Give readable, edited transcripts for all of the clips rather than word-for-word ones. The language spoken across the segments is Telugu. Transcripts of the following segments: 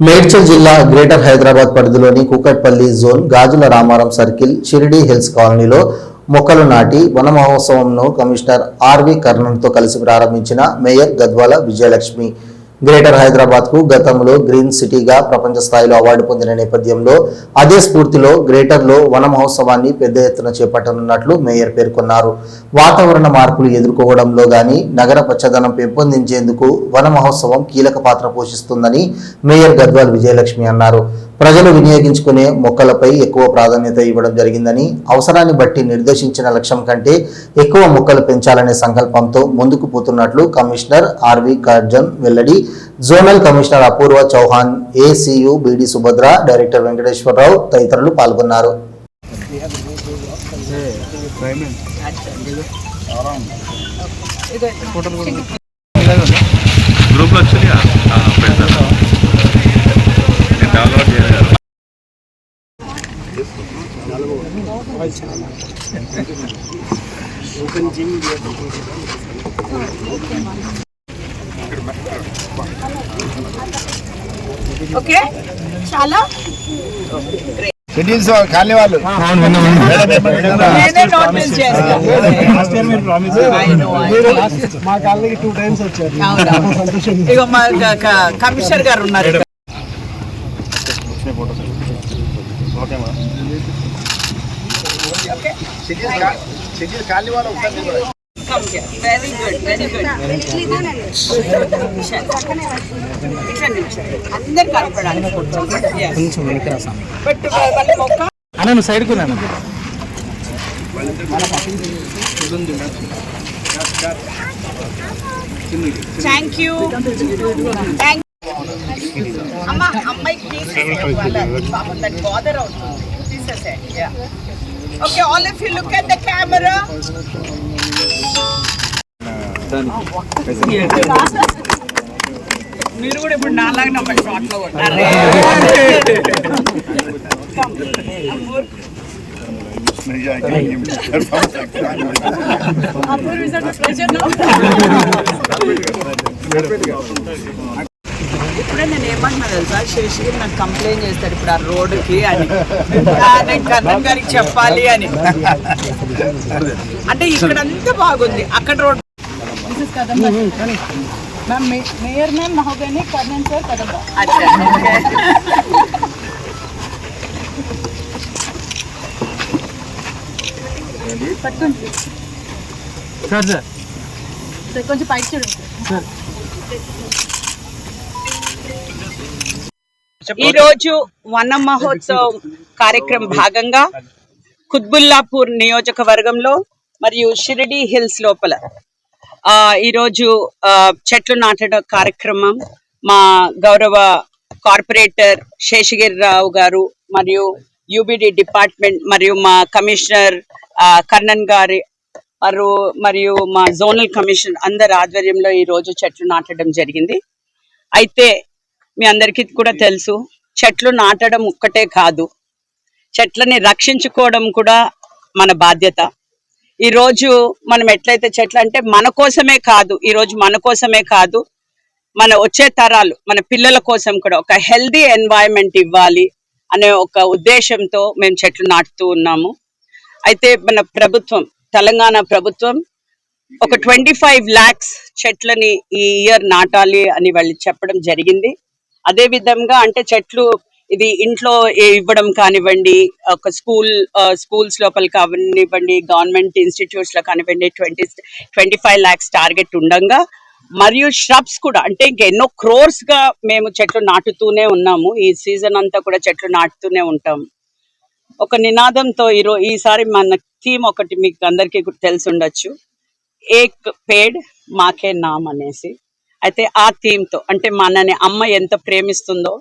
మేడ్చల్ జిల్లా గ్రేటర్ హైదరాబాద్ పరిధిలోని కూకట్పల్లి జోన్ గాజుల రామారం సర్కిల్ షిరిడి హిల్స్ కాలనీలో మొక్కలు నాటి వన మహోత్సవంను కమిషనర్ ఆర్వి కర్ణన్తో కలిసి ప్రారంభించిన మేయర్ గద్వాల విజయలక్ష్మి. గ్రేటర్ హైదరాబాద్కు గతంలో గ్రీన్ సిటీగా ప్రపంచ స్థాయిలో అవార్డు పొందిన నేపథ్యంలో అదే స్ఫూర్తిలో గ్రేటర్లో వన మహోత్సవాన్ని పెద్ద ఎత్తున చేపట్టనున్నట్లు మేయర్ పేర్కొన్నారు. వాతావరణ మార్పులు ఎదుర్కోవడంలో గాని నగర పచ్చదనం పెంపొందించేందుకు వన మహోత్సవం కీలక పాత్ర పోషిస్తుందని మేయర్ గద్వాల విజయలక్ష్మి అన్నారు. ప్రజలు వినియోగించుకునే మొక్కలపై ఎక్కువ ప్రాధాన్యత ఇవ్వడం జరిగిందని, అవసరాన్ని బట్టి నిర్దేశించిన లక్ష్యం కంటే ఎక్కువ మొక్కలు పెంచాలనే సంకల్పంతో ముందుకు పోతున్నట్లు కమిషనర్ ఆర్వి కర్జన్ వెల్లడి. జోనల్ కమిషనర్ అపూర్వ చౌహాన్, ఏసీయూ బీడీ సుభద్ర, డైరెక్టర్ వెంకటేశ్వరరావు తదితరులు పాల్గొన్నారు. ఓకే చాలా షెడ్యూల్స్ ఖాళీ వాళ్ళు మా కాలనీకి 2 times వచ్చారు. ఇక మా కమిషనర్ గారు ఉన్నారు. Very good very good. అందరు కనపడాలి. బట్ వాళ్ళ మొక్క అన్న సైడ్ కున్నాను. థ్యాంక్ యూ అమ్మా. అమ్మాయికి తీసేసే బాదర్ అవుతుంది. తీసేసే. Okay, all of you look at the camera. మీరు కూడా ఇప్పుడు నాలాగా నా షాట్ లో కొట్టారు. ఇప్పుడే నేను ఏమంటున్నా తెలుసా, శేషగిరి నాకు కంప్లైంట్ చేస్తాడు ఇప్పుడు ఆ రోడ్డుకి అని. నేను కర్ణన్ గారికి చెప్పాలి అని. అంటే ఇక్కడ అంతా బాగుంది, అక్కడ రోడ్. मैम मेयर मैम महोदय कर्णन सर कदम. अच्छा పట్టుకోండి సార్. కొంచెం పైకి చూడండి సార్. ఈ రోజు వన మహోత్సవం కార్యక్రమం భాగంగా కుత్బుల్లాపూర్ నియోజకవర్గంలో మరియు షిరిడి హిల్స్ లోపల ఈరోజు చెట్లు నాటడం కార్యక్రమం మా గౌరవ కార్పొరేటర్ శేషగిరిరావు గారు మరియు యూబిడి డిపార్ట్మెంట్ మరియు మా కమిషనర్ కర్ణన్ గారి మరియు మా జోనల్ కమిషనర్ అందరి ఆధ్వర్యంలో ఈరోజు చెట్లు నాటడం జరిగింది. అయితే మీ అందరికీ కూడా తెలుసు, చెట్లు నాటడం ఒక్కటే కాదు, చెట్లని రక్షించుకోవడం కూడా మన బాధ్యత. ఈరోజు మనం ఎట్లయితే చెట్లు అంటే మన కోసమే కాదు, ఈరోజు మన కోసమే కాదు, మన వచ్చే తరాలు మన పిల్లల కోసం కూడా ఒక హెల్దీ ఎన్వైరన్మెంట్ ఇవ్వాలి అనే ఒక ఉద్దేశంతో మేము చెట్లు నాటుతూ ఉన్నాము. అయితే మన ప్రభుత్వం, తెలంగాణ ప్రభుత్వం ఒక 25 lakhs చెట్లని ఈ ఇయర్ నాటాలి అని వాళ్ళు చెప్పడం జరిగింది. అదే విధంగా అంటే చెట్లు ఇది ఇంట్లో ఇవ్వడం కానివ్వండి, ఒక స్కూల్స్ లోపల కానివ్వండి, గవర్నమెంట్ ఇన్స్టిట్యూట్స్ లో కానివ్వండి 25 lakhs టార్గెట్ ఉండగా, మరియు ష్రబ్స్ కూడా అంటే ఇంకెన్నో క్రోర్స్ గా మేము చెట్లు నాటుతూనే ఉన్నాము. ఈ సీజన్ అంతా కూడా చెట్లు నాటుతూనే ఉంటాము. ఒక నినాదంతో ఈసారి మన థీమ్ ఒకటి మీకు అందరికీ తెలిసి ఉండొచ్చు, ఏక్ పేడ్ మాకే నామ్ అనేసి. అయితే ఆ థీమ్తో అంటే మనని అమ్మ ఎంత ప్రేమిస్తుందో,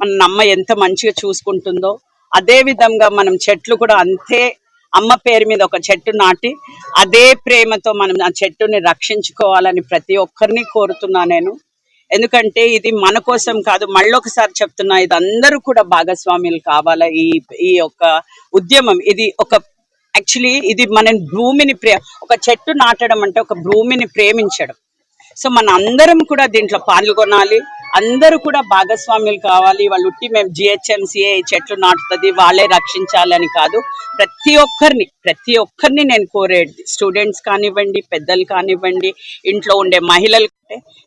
మన అమ్మ ఎంత మంచిగా చూసుకుంటుందో, అదే విధంగా మనం చెట్లు కూడా అంతే అమ్మ పేరు మీద ఒక చెట్టు నాటి అదే ప్రేమతో మనం ఆ చెట్టుని రక్షించుకోవాలని ప్రతి ఒక్కరిని కోరుతున్నా నేను. ఎందుకంటే ఇది మన కోసం కాదు, మళ్ళొకసారి చెప్తున్నా, ఇది అందరూ కూడా భాగస్వామ్యులు కావాలా ఈ యొక్క ఉద్యమం. ఇది ఒక యాక్చువల్లీ ఇది మన భూమిని ఒక చెట్టు నాటడం అంటే ఒక భూమిని ప్రేమించడం. సో మన అందరం కూడా దీంట్లో పాల్గొనాలి. అందరూ కూడా భాగస్వాములు కావాలి. వాళ్ళు ఉట్టి మేము జిహెచ్ఎంసీఏ చెట్లు నాటుతుంది వాళ్ళే రక్షించాలని కాదు, ప్రతి ఒక్కరిని నేను కోరేది, స్టూడెంట్స్ కానివ్వండి, పెద్దలు కానివ్వండి, ఇంట్లో ఉండే మహిళలు,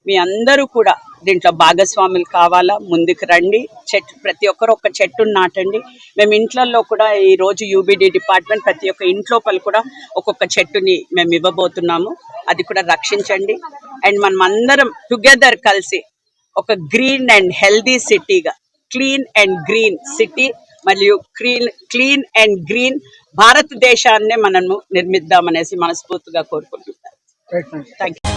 మీ అందరూ కూడా దీంట్లో భాగస్వాములు కావాలా, ముందుకు రండి. ప్రతి ఒక్కరు ఒక చెట్టును నాటండి. మేము ఇంట్లలో కూడా ఈరోజు యూబిడి డిపార్ట్మెంట్ ప్రతి ఒక్క ఇంట్లోపల కూడా ఒక్కొక్క చెట్టుని మేము ఇవ్వబోతున్నాము. అది కూడా రక్షించండి. అండ్ మనం అందరం టుగెదర్ కలిసి ఒక గ్రీన్ అండ్ హెల్దీ సిటీగా, క్లీన్ అండ్ గ్రీన్ సిటీ మరియు క్లీన్ అండ్ గ్రీన్ భారతదేశాన్నే మనము నిర్మిద్దామనేసి మనస్ఫూర్తిగా కోరుకుంటున్నాను. Thank you.